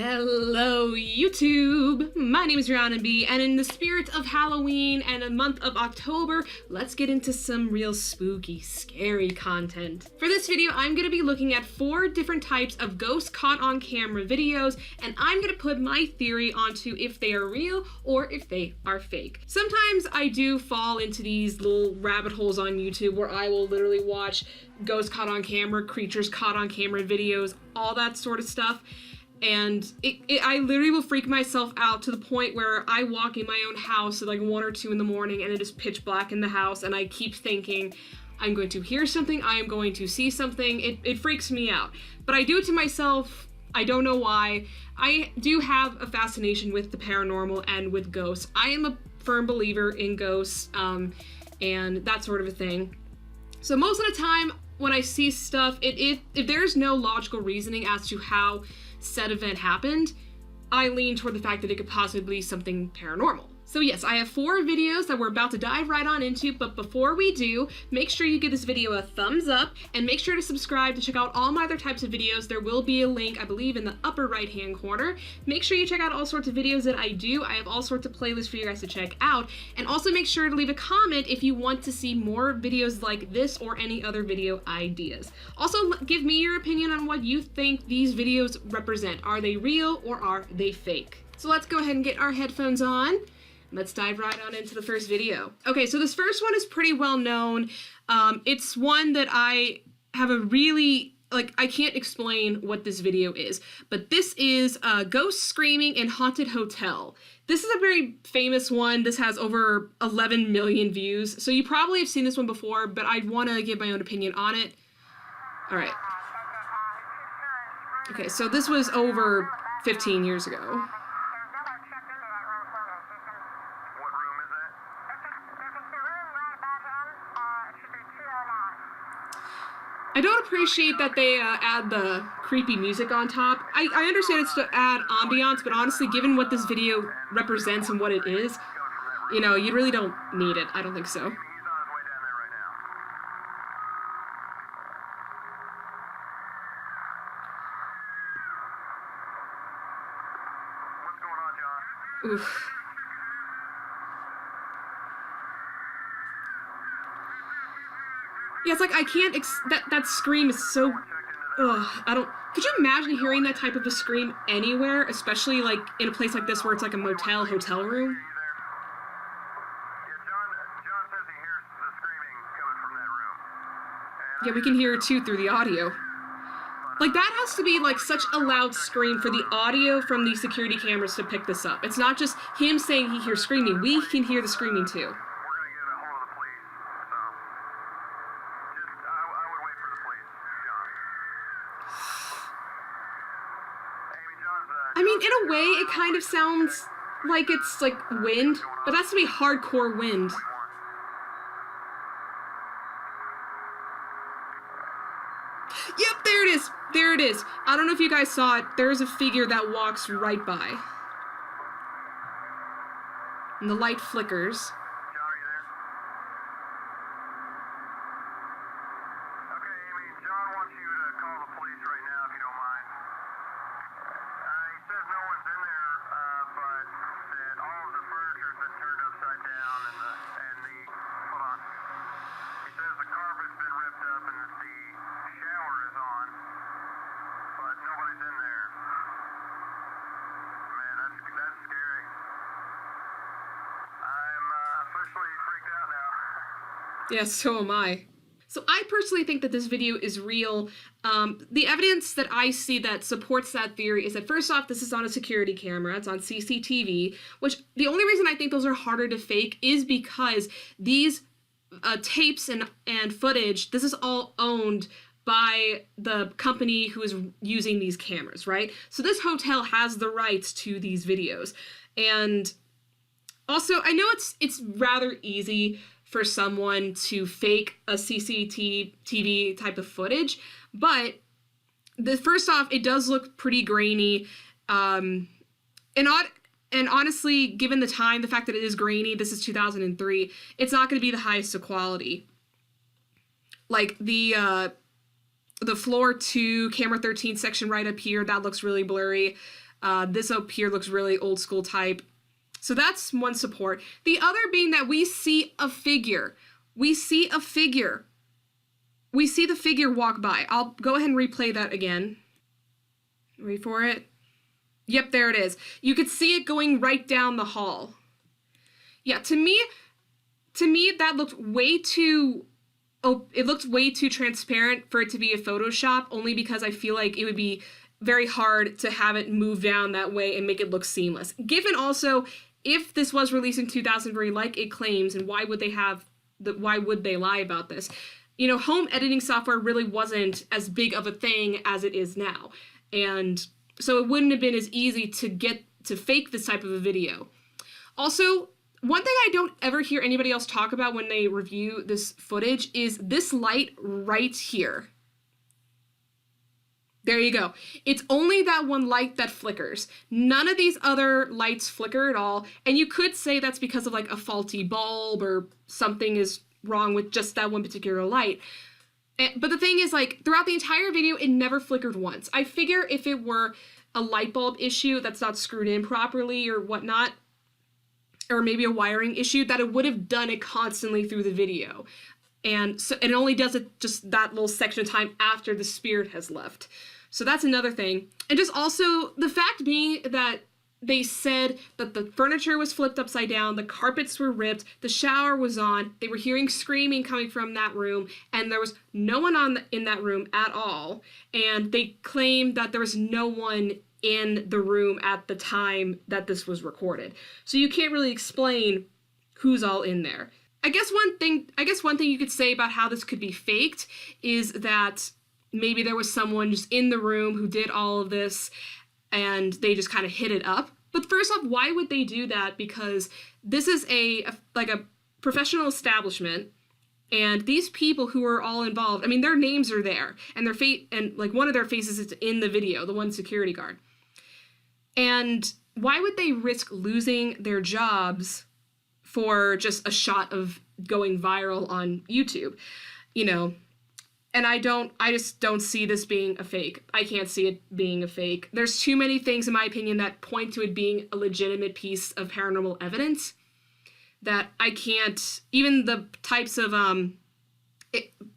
Hello YouTube! My name is rhianaB, and in the spirit of Halloween and the month of October, let's get into some real spooky, scary content. For this video, I'm going to be looking at 4 different types of ghost caught on camera videos, and I'm going to put my theory onto if they are real or if they are fake. Sometimes I do fall into these little rabbit holes on YouTube where I will literally watch ghosts caught on camera, creatures caught on camera videos, all that sort of stuff. And I literally will freak myself out to the point where I walk in my own house at like 1 or 2 in the morning and it is pitch black in the house and I keep thinking, I'm going to hear something, I am going to see something. It freaks me out. But I do it to myself. I don't know why. I do have a fascination with the paranormal and with ghosts. I am a firm believer in ghosts and that sort of a thing. So most of the time when I see stuff, if there's no logical reasoning as to how said event happened, I lean toward the fact that it could possibly be something paranormal. So yes, I have 4 videos that we're about to dive right on into, but before we do, make sure you give this video a thumbs up and make sure to subscribe to check out all my other types of videos. There will be a link, I believe, in the upper right hand corner. Make sure you check out all sorts of videos that I do. I have all sorts of playlists for you guys to check out, and also make sure to leave a comment if you want to see more videos like this or any other video ideas. Also, give me your opinion on what you think these videos represent. Are they real or are they fake? So let's go ahead and get our headphones on. Let's dive right on into the first video. Okay, so this first one is pretty well known. It's one that I have a really, I can't explain what this video is, but this is Ghost Screaming in Haunted Hotel. This is a very famous one. This has over 11 million views, so you probably have seen this one before, but I want to give my own opinion on it. All right. Okay, so this was over 15 years ago. I don't appreciate that they add the creepy music on top. I understand it's to add ambiance, but honestly, given what this video represents and what it is, you know, you really don't need it. I don't think so. Oof. Yeah, it's like I can't that scream is so could you imagine hearing that type of a scream anywhere, especially like in a place like this where it's like a motel, hotel room? Yeah, we can hear it too through the audio. Like, that has to be like such a loud scream for the audio from the security cameras to pick this up. It's not just him saying he hears screaming, we can hear the screaming too. I mean, in a way, it kind of sounds like it's like wind, but that's to be hardcore wind. Yep, there it is. There it is. I don't know if you guys saw it. There's a figure that walks right by. And the light flickers. Yes, so am I. So I personally think that this video is real. The evidence that I see that supports that theory is that, first off, this is on a security camera. It's on CCTV, which the only reason I think those are harder to fake is because these tapes and footage, this is all owned by the company who is using these cameras, right? So this hotel has the rights to these videos. And also, I know it's rather easy for someone to fake a CCTV type of footage, but first off, it does look pretty grainy, and honestly, given the time, the fact that it is grainy, this is 2003, it's not going to be the highest of quality. Like the floor 2, camera 13 section right up here, that looks really blurry. This up here looks really old school type. So that's one support. The other being that we see a figure. We see a figure. We see the figure walk by. I'll go ahead and replay that again. Wait for it. Yep, there it is. You could see it going right down the hall. Yeah, to me that looked way too, it looked way too transparent for it to be a Photoshop, only because I feel like it would be very hard to have it move down that way and make it look seamless. Given also, if this was released in 2003 like it claims, and why would they lie about this? You know, home editing software really wasn't as big of a thing as it is now. And so it wouldn't have been as easy to get to fake this type of a video. Also, one thing I don't ever hear anybody else talk about when they review this footage is this light right here. There you go. It's only that one light that flickers. None of these other lights flicker at all. And you could say that's because of like a faulty bulb or something is wrong with just that one particular light. But the thing is, like, throughout the entire video, it never flickered once. I figure if it were a light bulb issue that's not screwed in properly or whatnot, or maybe a wiring issue, that it would have done it constantly through the video. And so it only does it just that little section of time after the spirit has left. So that's another thing. And just also the fact being that they said that the furniture was flipped upside down, the carpets were ripped, the shower was on, they were hearing screaming coming from that room, and there was no one in that room at all. And they claimed that there was no one in the room at the time that this was recorded. So you can't really explain who's all in there. I guess one thing you could say about how this could be faked is that maybe there was someone just in the room who did all of this and they just kind of hit it up. But first off, why would they do that? Because this is a professional establishment, and these people who are all involved, I mean, their names are there, and like one of their faces is in the video, the one security guard. And why would they risk losing their jobs for just a shot of going viral on YouTube? You know, and I just don't see this being a fake. I can't see it being a fake. There's too many things, in my opinion, that point to it being a legitimate piece of paranormal evidence that I can't, even the types of,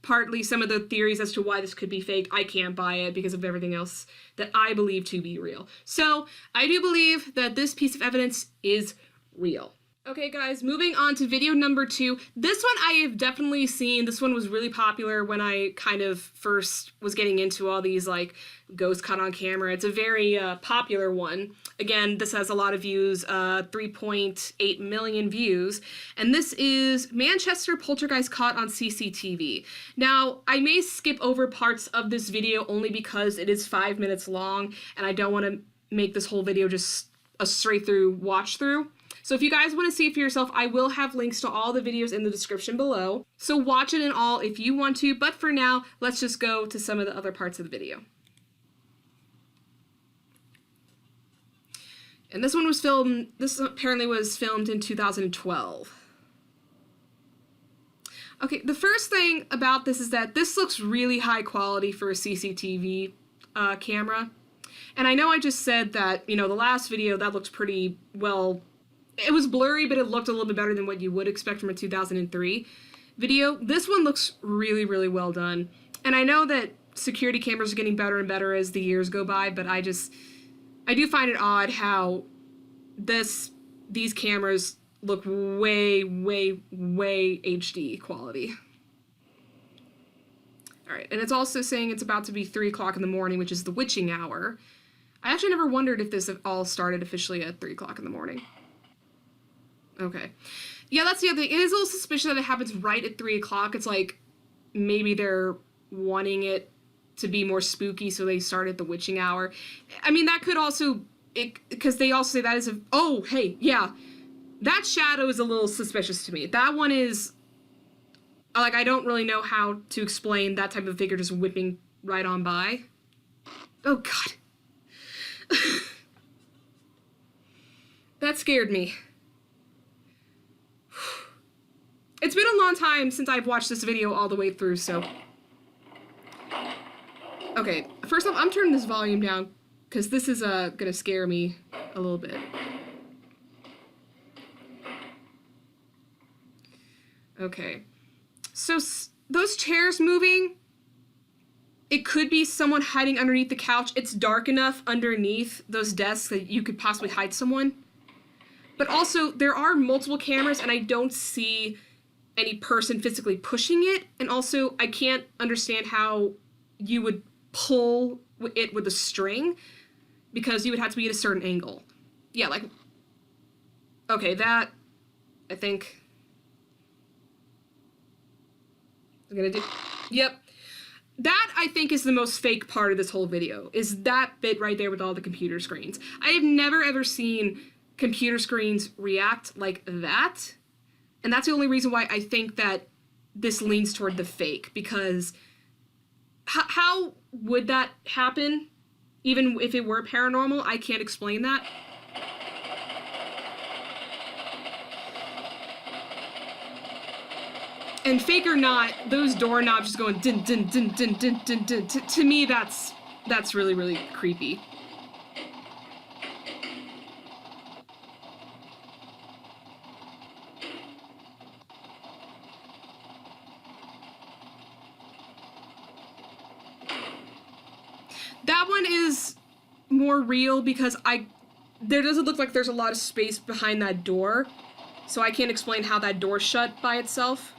partly some of the theories as to why this could be fake, I can't buy it because of everything else that I believe to be real. So I do believe that this piece of evidence is real. Okay guys, moving on to video number 2. This one I have definitely seen. This one was really popular when I kind of first was getting into all these like ghost caught on camera. It's a very popular one. Again, this has a lot of views, 3.8 million views. And this is Manchester Poltergeist caught on CCTV. Now, I may skip over parts of this video only because it is 5 minutes long and I don't want to make this whole video just a straight through watch through. So if you guys want to see it for yourself, I will have links to all the videos in the description below. So watch it in all if you want to, but for now, let's just go to some of the other parts of the video. And this apparently was filmed in 2012. Okay, the first thing about this is that this looks really high quality for a CCTV camera. And I know I just said that, you know, the last video, that looked pretty well. It was blurry, but it looked a little bit better than what you would expect from a 2003 video. This one looks really, really well done. And I know that security cameras are getting better and better as the years go by, but I do find it odd how these cameras look way, way, way HD quality. All right, and it's also saying it's about to be 3 o'clock in the morning, which is the witching hour. I actually never wondered if this all started officially at 3 o'clock in the morning. Okay. Yeah, that's the other thing. It is a little suspicious that it happens right at 3 o'clock. It's like maybe they're wanting it to be more spooky, so they start at the witching hour. I mean, that could also, because they also say that is oh, hey, yeah. That shadow is a little suspicious to me. That one is, like, I don't really know how to explain that type of figure just whipping right on by. Oh, God. That scared me. It's been a long time since I've watched this video all the way through, so. Okay, first off, I'm turning this volume down because this is gonna scare me a little bit. Okay, so those chairs moving, it could be someone hiding underneath the couch. It's dark enough underneath those desks that you could possibly hide someone. But also, there are multiple cameras, and I don't see any person physically pushing it. And also, I can't understand how you would pull it with a string, because you would have to be at a certain angle. Yeah, like, okay, that, I think, I'm gonna do, yep. That, I think, is the most fake part of this whole video, is that bit right there with all the computer screens. I have never, ever seen computer screens react like that, and that's the only reason why I think that this leans toward the fake, because how would that happen, even if it were paranormal? I can't explain that. And fake or not, those doorknobs just going din din din din din din din. To me, that's really, really creepy. That one is more real because there doesn't look like there's a lot of space behind that door, so I can't explain how that door shut by itself.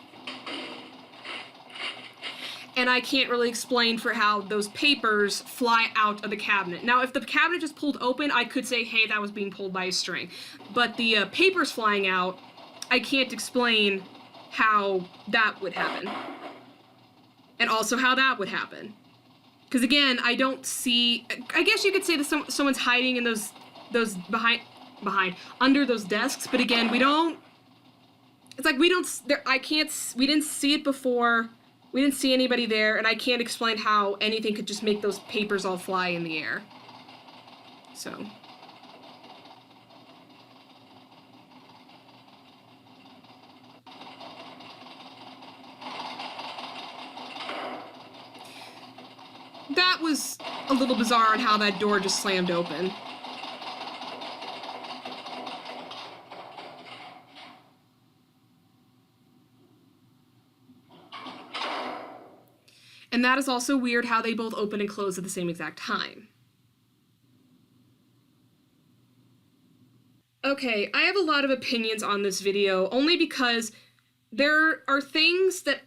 And I can't really explain for how those papers fly out of the cabinet. Now, if the cabinet just pulled open, I could say, hey, that was being pulled by a string. But the papers flying out, I can't explain how that would happen. And also how that would happen. Because again, I don't see, I guess you could say that someone's hiding in those behind, under those desks. But again, we don't, it's like we didn't see it before. We didn't see anybody there, and I can't explain how anything could just make those papers all fly in the air. So. That was a little bizarre on how that door just slammed open. And that is also weird how they both open and close at the same exact time. Okay, I have a lot of opinions on this video, only because there are things that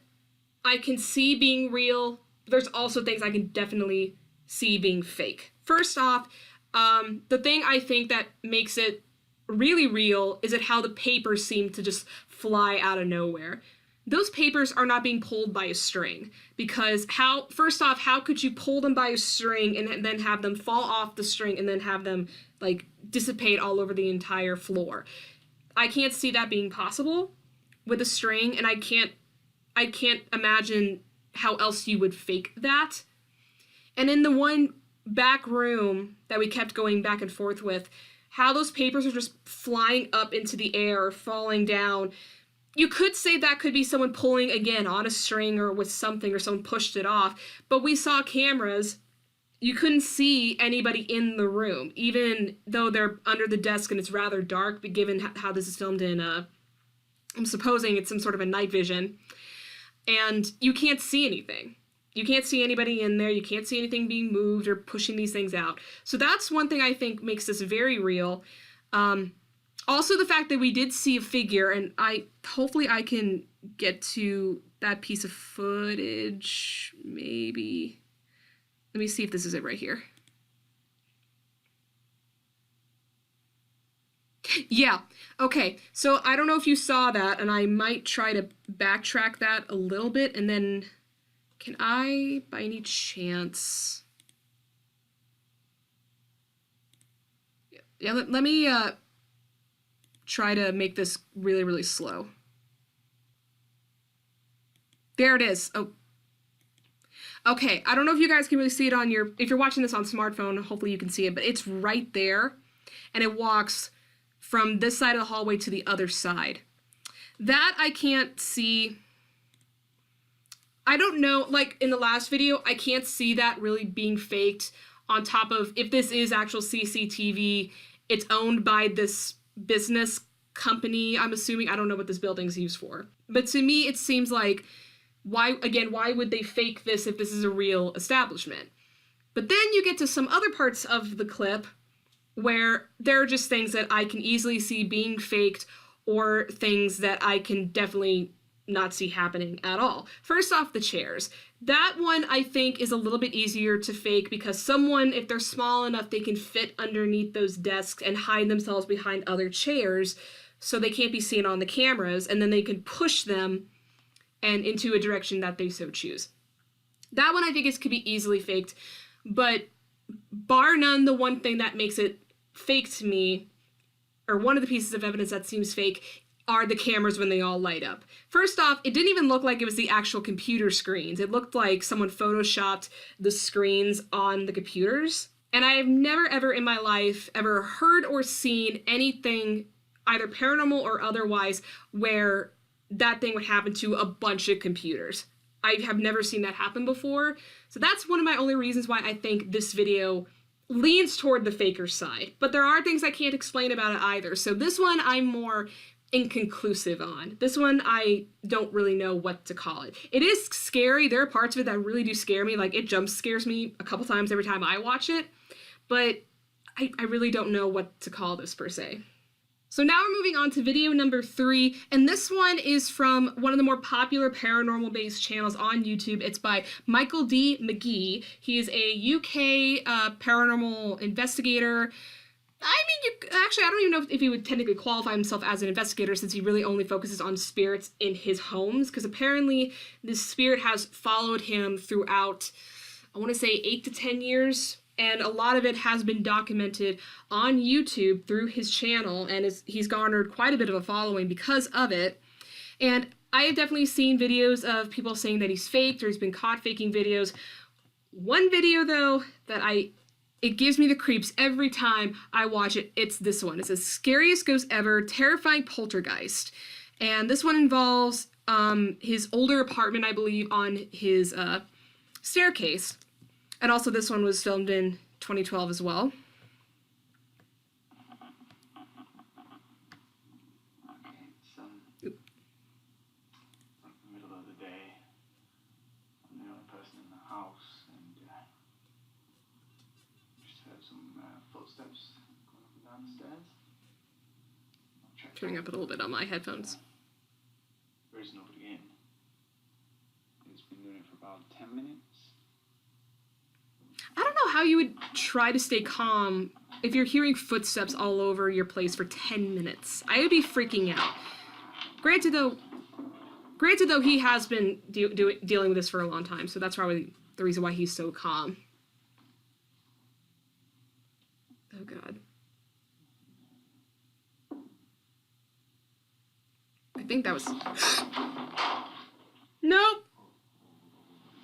I can see being real. There's also things I can definitely see being fake. First off, the thing I think that makes it really real is how the papers seem to just fly out of nowhere. Those papers are not being pulled by a string, because first off, how could you pull them by a string and then have them fall off the string and then have them, like, dissipate all over the entire floor? I can't see that being possible with a string, and I can't imagine how else you would fake that. And in the one back room that we kept going back and forth with, how those papers are just flying up into the air or falling down. You could say that could be someone pulling, again, on a string or with something, or someone pushed it off, but we saw cameras. You couldn't see anybody in the room, even though they're under the desk and it's rather dark, but given how this is filmed in, I'm supposing it's some sort of a night vision, and you can't see anything. You can't see anybody in there, you can't see anything being moved or pushing these things out. So that's one thing I think makes this very real. Also, the fact that we did see a figure, and hopefully I can get to that piece of footage, maybe. Let me see if this is it right here. Yeah, okay, so I don't know if you saw that, and I might try to backtrack that a little bit, and then, can I, by any chance... Yeah, let me, try to make this really, really slow. There it is. Oh. Okay, I don't know if you guys can really see it on if you're watching this on smartphone, hopefully you can see it, but it's right there, and it walks from this side of the hallway to the other side. That I can't see. I don't know, like in the last video, I can't see that really being faked. on top of, if this is actual CCTV, it's owned by this business company, I'm assuming. I don't know what this building's used for. But to me, it seems like, why would they fake this if this is a real establishment? But then you get to some other parts of the clip where there are just things that I can easily see being faked, or things that I can definitely not see happening at all. First off, the chairs. That one I think is a little bit easier to fake, because someone, if they're small enough, they can fit underneath those desks and hide themselves behind other chairs so they can't be seen on the cameras, and then they can push them and into a direction that they so choose. That one I think could be easily faked, but bar none, the one thing that makes it fake to me, or one of the pieces of evidence that seems fake, are the cameras when they all light up. First off, it didn't even look like it was the actual computer screens. It looked like someone photoshopped the screens on the computers. And I have never ever in my life ever heard or seen anything, either paranormal or otherwise, where that thing would happen to a bunch of computers. I have never seen that happen before. So that's one of my only reasons why I think this video leans toward the faker side. But there are things I can't explain about it either. So this one I'm more inconclusive on. This one I don't really know what to call it. It is scary. There are parts of it that really do scare me. Like, it jump scares me a couple times every time I watch it. But I really don't know what to call this per se. So now we're moving on to video number 3, and this one is from one of the more popular paranormal-based channels on YouTube. It's by MichaelDMagee. He is a UK paranormal investigator. I mean, I don't even know if he would technically qualify himself as an investigator, since he really only focuses on spirits in his homes, because apparently this spirit has followed him throughout, I want to say 8 to 10 years. And a lot of it has been documented on YouTube through his channel, and he's garnered quite a bit of a following because of it. And I have definitely seen videos of people saying that he's faked, or he's been caught faking videos. One video, though, that it gives me the creeps every time I watch it, it's this one. It says, "Scariest Ghost Ever, Terrifying Poltergeist." And this one involves his older apartment, I believe, on his staircase. And also this one was filmed in 2012 as well. Okay, it's like the middle of the day. I'm the only person in the house, and just heard some footsteps going up and down the stairs. Turning up a little bit on my headphones. There is nobody in. It's been doing it for about 10 minutes. I don't know how you would try to stay calm if you're hearing footsteps all over your place for 10 minutes. I would be freaking out. Granted though, he has been dealing with this for a long time, so that's probably the reason why he's so calm. Oh God. I think that was... Nope.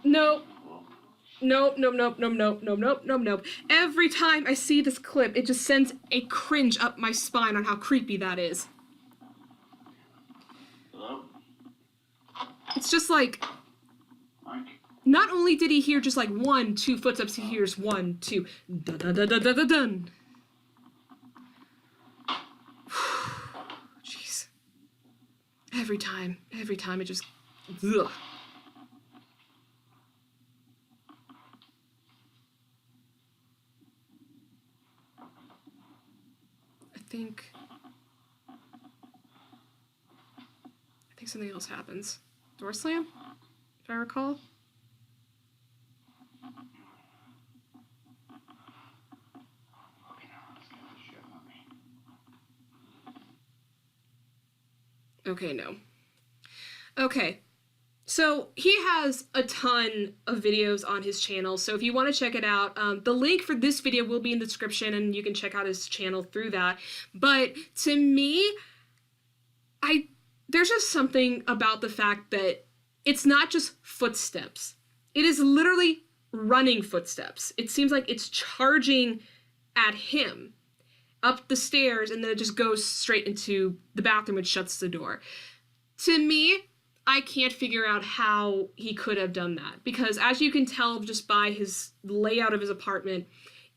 Nope. Nope, nope, nope, nope, nope, nope, nope, nope, nope. Every time I see this clip, it just sends a cringe up my spine on how creepy that is. Hello? It's just like, Mike? not only did he hear just like 1, 2 footsteps, he hears 1, 2, dun dun dun dun dun dun dun. Jeez. Every time it just, ugh. I think something else happens. Door slam, if I recall. Okay, no. Okay. So he has a ton of videos on his channel, so if you want to check it out, the link for this video will be in the description, and you can check out his channel through that. But to me, there's just something about the fact that it's not just footsteps. It is literally running footsteps. It seems like it's charging at him up the stairs, and then it just goes straight into the bathroom and shuts the door. To me, I can't figure out how he could have done that, because as you can tell just by his layout of his apartment,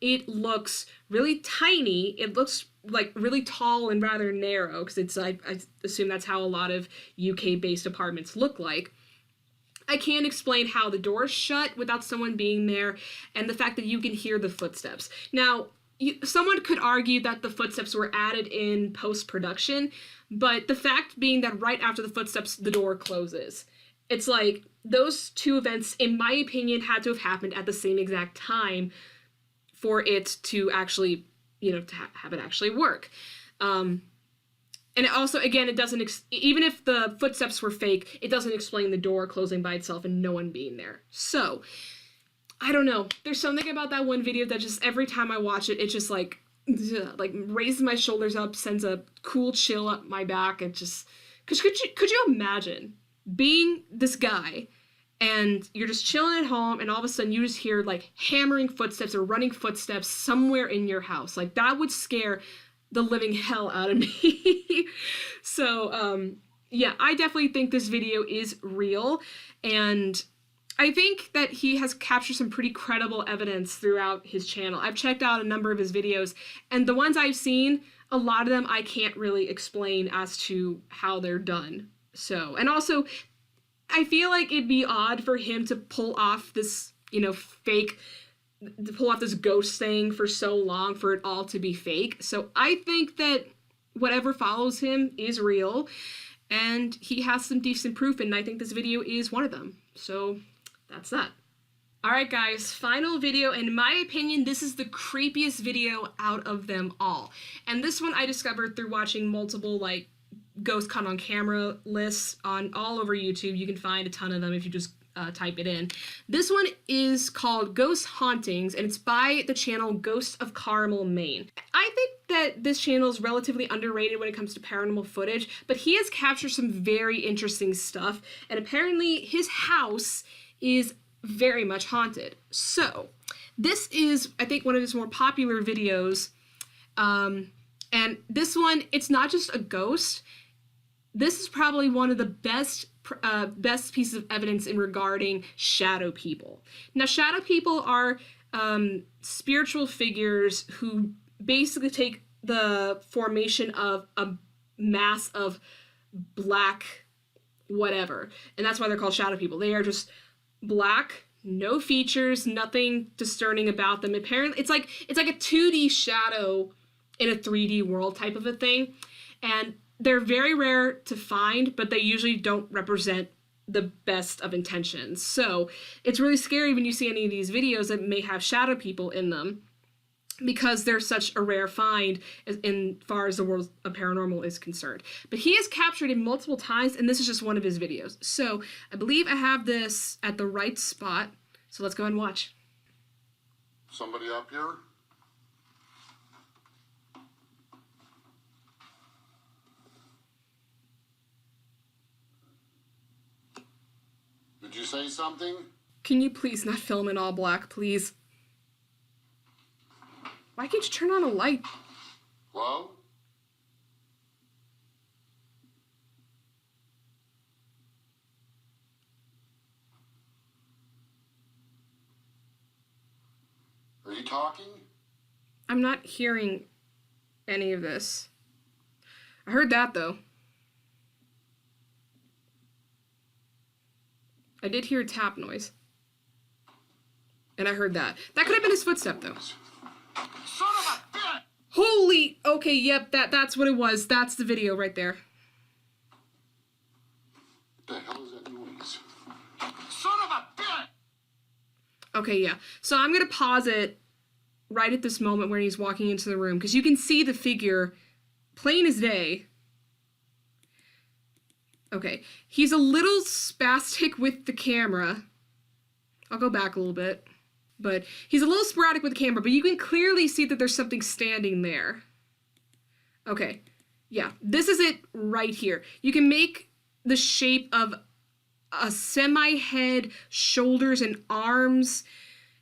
it looks really tiny. It looks like really tall and rather narrow, because it's, I assume that's how a lot of UK-based apartments look like. I can't explain how the door's shut without someone being there, and the fact that you can hear the footsteps. Now, someone could argue that the footsteps were added in post-production, but the fact being that right after the footsteps, the door closes. It's like, those two events, in my opinion, had to have happened at the same exact time for it to actually, you know, to have it actually work. And it also, again, it doesn't, even if the footsteps were fake, it doesn't explain the door closing by itself and no one being there. So, I don't know. There's something about that one video that just, every time I watch it, it just like raises my shoulders up, sends a cool chill up my back. It just, because could you imagine being this guy and you're just chilling at home and all of a sudden you just hear like hammering footsteps or running footsteps somewhere in your house? Like, that would scare the living hell out of me. So, yeah, I definitely think this video is real, and I think that he has captured some pretty credible evidence throughout his channel. I've checked out a number of his videos, and the ones I've seen, a lot of them I can't really explain as to how they're done. So, and also, I feel like it'd be odd for him to pull off this, you know, to pull off this ghost thing for so long for it all to be fake. So I think that whatever follows him is real, and he has some decent proof, and I think this video is one of them. So that's that. Alright guys, final video. In my opinion, this is the creepiest video out of them all. And this one I discovered through watching multiple, like, ghost caught on camera lists on all over YouTube. You can find a ton of them if you just type it in. This one is called Ghost Hauntings, and it's by the channel Ghosts of Carmel, Maine. I think that this channel is relatively underrated when it comes to paranormal footage, but he has captured some very interesting stuff, and apparently his house is very much haunted. So, this is, I think, one of his more popular videos, and this one, it's not just a ghost. This is probably one of the best pieces of evidence in regarding shadow people. Now, shadow people are spiritual figures who basically take the formation of a mass of black whatever, and that's why they're called shadow people. They are just black, no features, nothing discerning about them. Apparently, it's like a 2D shadow in a 3D world type of a thing, and they're very rare to find, but they usually don't represent the best of intentions. So it's really scary when you see any of these videos that may have shadow people in them, because they're such a rare find in far as the world of paranormal is concerned. But he has captured it multiple times, and this is just one of his videos. So I believe I have this at the right spot. So let's go ahead and watch. Somebody up here? Did you say something? Can you please not film in all black, please? Why can't you turn on a light? Hello? Are you talking? I'm not hearing any of this. I heard that, though. I did hear a tap noise. And I heard that. That could have been his footstep, though. Son of a bitch! Holy! Okay, yep, that's what it was. That's the video right there. What the hell is that noise? Son of a bitch! Okay, yeah. So I'm gonna pause it right at this moment where he's walking into the room, because you can see the figure plain as day. Okay, he's a little spastic with the camera. I'll go back a little bit. But he's a little sporadic with the camera, but you can clearly see that there's something standing there. Okay, yeah, this is it right here. You can make the shape of a semi-head, shoulders, and arms.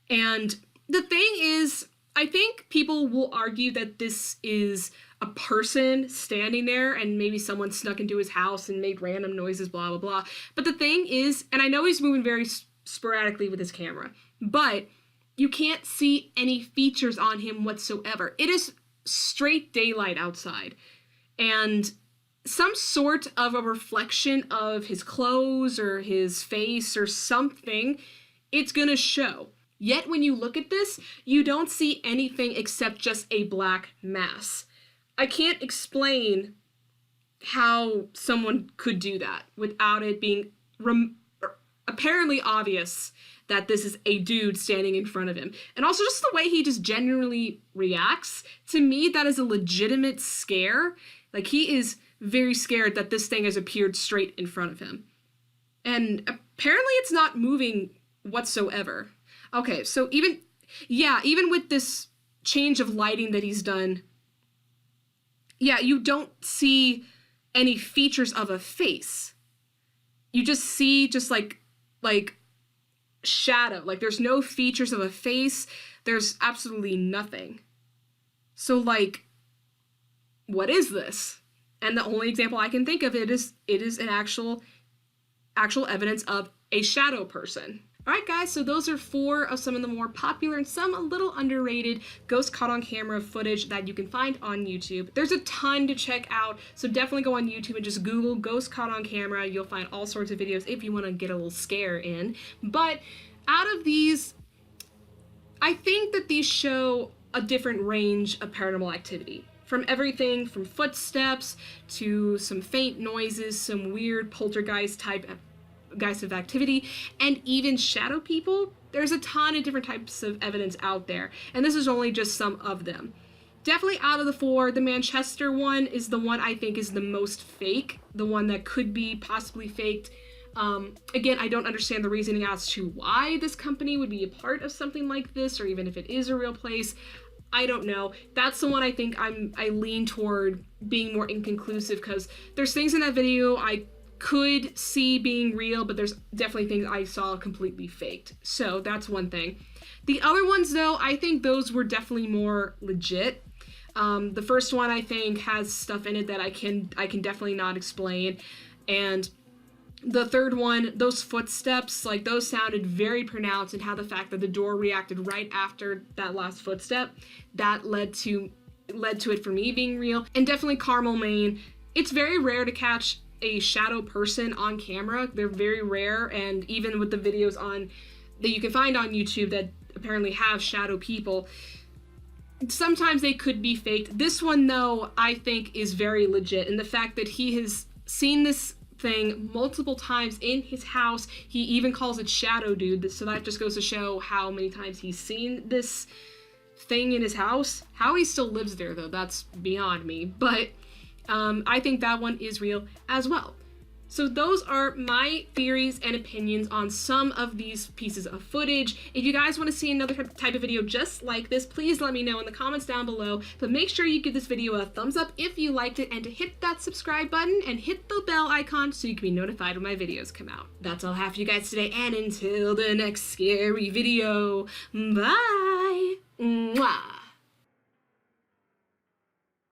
And the thing is, I think people will argue that this is a person standing there and maybe someone snuck into his house and made random noises, blah, blah, blah. But the thing is, and I know he's moving very sporadically with his camera, but you can't see any features on him whatsoever. It is straight daylight outside, and some sort of a reflection of his clothes or his face or something, it's gonna show. Yet when you look at this, you don't see anything except just a black mass. I can't explain how someone could do that without it being apparently obvious that this is a dude standing in front of him. And also just the way he just genuinely reacts, to me, that is a legitimate scare. Like, he is very scared that this thing has appeared straight in front of him. And apparently it's not moving whatsoever. Okay, so even with this change of lighting that he's done, yeah, you don't see any features of a face. You just see like shadow. Like, there's no features of a face. There's absolutely nothing. So, like, what is this? And the only example I can think of it is an actual evidence of a shadow person. Alright guys, so those are 4 of some of the more popular and some a little underrated ghost caught on camera footage that you can find on YouTube. There's a ton to check out, so definitely go on YouTube and just Google ghost caught on camera. You'll find all sorts of videos if you want to get a little scare in. But out of these, I think that these show a different range of paranormal activity. From everything from footsteps to some faint noises, some weird poltergeist type of activity, and even shadow people. There's a ton of different types of evidence out there, and this is only just some of them. Definitely out of the 4, the Manchester one is the one I think is the most fake, the one that could be possibly faked. Again, I don't understand the reasoning as to why this company would be a part of something like this, or even if it is a real place. I don't know. That's the one I think I lean toward being more inconclusive, because there's things in that video I could see being real, but there's definitely things I saw completely faked. So that's one thing. The other ones, though, I think those were definitely more legit. The first one, I think, has stuff in it that I can definitely not explain. And the third one, those footsteps, like, those sounded very pronounced, and how the fact that the door reacted right after that last footstep, that led to it for me being real. And definitely Carmel, Maine. It's very rare to catch a shadow person on camera. They're very rare, and even with the videos that you can find on YouTube that apparently have shadow people, sometimes they could be faked. This one, though, I think is very legit, and the fact that he has seen this thing multiple times in his house, he even calls it Shadow Dude, so that just goes to show how many times he's seen this thing in his house. How he still lives there, though, that's beyond me, but I think that one is real as well. So those are my theories and opinions on some of these pieces of footage. If you guys want to see another type of video just like this, please let me know in the comments down below. But make sure you give this video a thumbs up if you liked it, and to hit that subscribe button and hit the bell icon so you can be notified when my videos come out. That's all I have for you guys today, and until the next scary video, bye! Mwah.